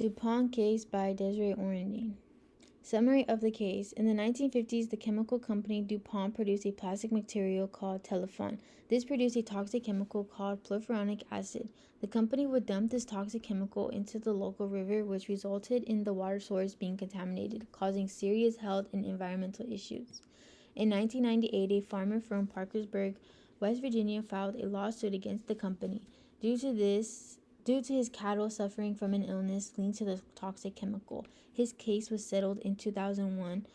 DuPont case by Desiree Orendine. Summary of the case. In the 1950s, the chemical company DuPont produced a plastic material called Telephone. This produced a toxic chemical called perfluoronic acid. The company would dump this toxic chemical into the local river, which resulted in the water source being contaminated, causing serious health and environmental issues. In 1998, a farmer from Parkersburg, West Virginia, filed a lawsuit against the company due to his cattle suffering from an illness linked to the toxic chemical. His case was settled in 2001,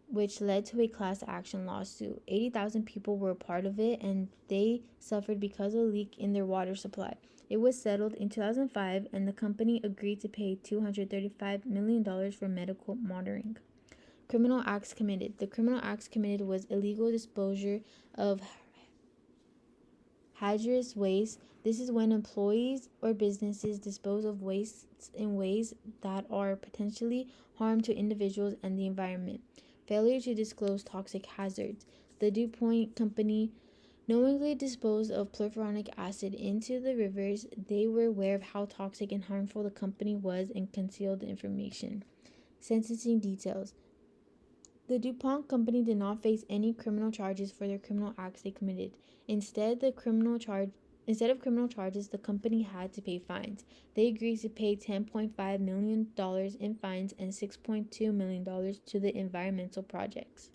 which led to a class action lawsuit. 80,000 people were a part of it, and they suffered because of a leak in their water supply. It was settled in 2005, and the company agreed to pay $235 million for medical monitoring. Criminal acts committed. The criminal acts committed was illegal disposal of hazardous waste. This is when employees or businesses dispose of wastes in ways that are potentially harm to individuals and the environment. Failure to disclose toxic hazards. The DuPont company knowingly disposed of perfluoronic acid into the rivers. They were aware of how toxic and harmful the company was and concealed the information. Sentencing details. The DuPont company did not face any criminal charges for their criminal acts they committed. Instead of criminal charges, the company had to pay fines. They agreed to pay $10.5 million in fines and $6.2 million to the environmental projects.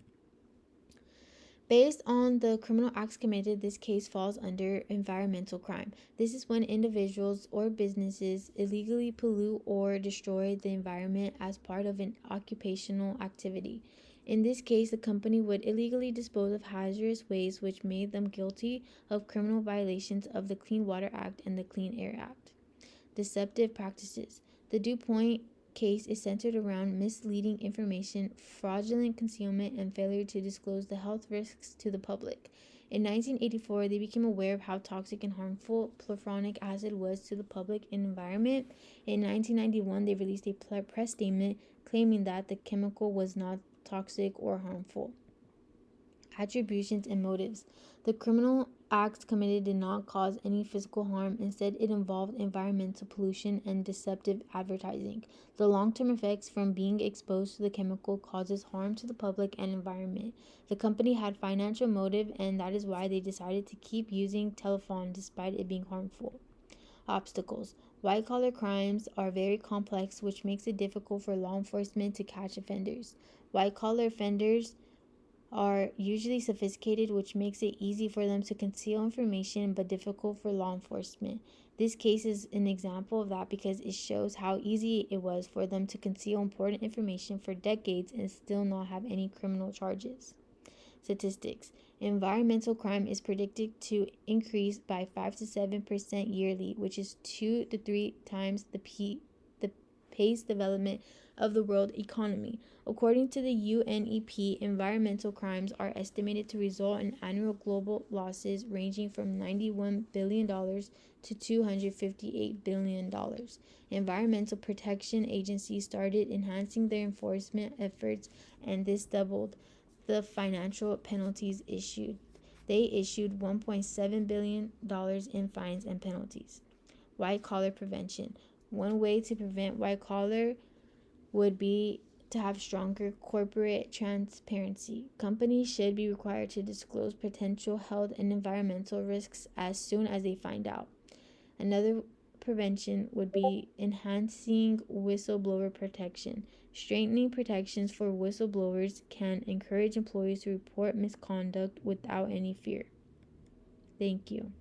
Based on the criminal acts committed, this case falls under environmental crime. This is when individuals or businesses illegally pollute or destroy the environment as part of an occupational activity. In this case, the company would illegally dispose of hazardous waste, which made them guilty of criminal violations of the Clean Water Act and the Clean Air Act. Deceptive practices. The DuPont case is centered around misleading information, fraudulent concealment, and failure to disclose the health risks to the public. In 1984, they became aware of how toxic and harmful perfluoronic acid was to the public and environment. In 1991, they released a press statement claiming that the chemical was not toxic or harmful. Attributions and motives. The criminal acts committed did not cause any physical harm. Instead, it involved environmental pollution and deceptive advertising. The long-term effects from being exposed to the chemical causes harm to the public and environment. The company had financial motive, and that is why they decided to keep using Telephone despite it being harmful. Obstacles. White-collar crimes are very complex, which makes it difficult for law enforcement to catch offenders. White-collar offenders are usually sophisticated, which makes it easy for them to conceal information but difficult for law enforcement. This case is an example of that because it shows how easy it was for them to conceal important information for decades and still not have any criminal charges. Statistics. Environmental crime is predicted to increase by 5 to 7% yearly, which is 2 to 3 times the pace development of the world economy. According to the UNEP, environmental crimes are estimated to result in annual global losses ranging from $91 billion to $258 billion. Environmental protection agencies started enhancing their enforcement efforts, and this doubled the financial penalties issued. They issued $1.7 billion in fines and penalties. White-collar prevention. One way to prevent white-collar would be to have stronger corporate transparency. Companies should be required to disclose potential health and environmental risks as soon as they find out. Another prevention would be enhancing whistleblower protection. Strengthening protections for whistleblowers can encourage employees to report misconduct without any fear. Thank you.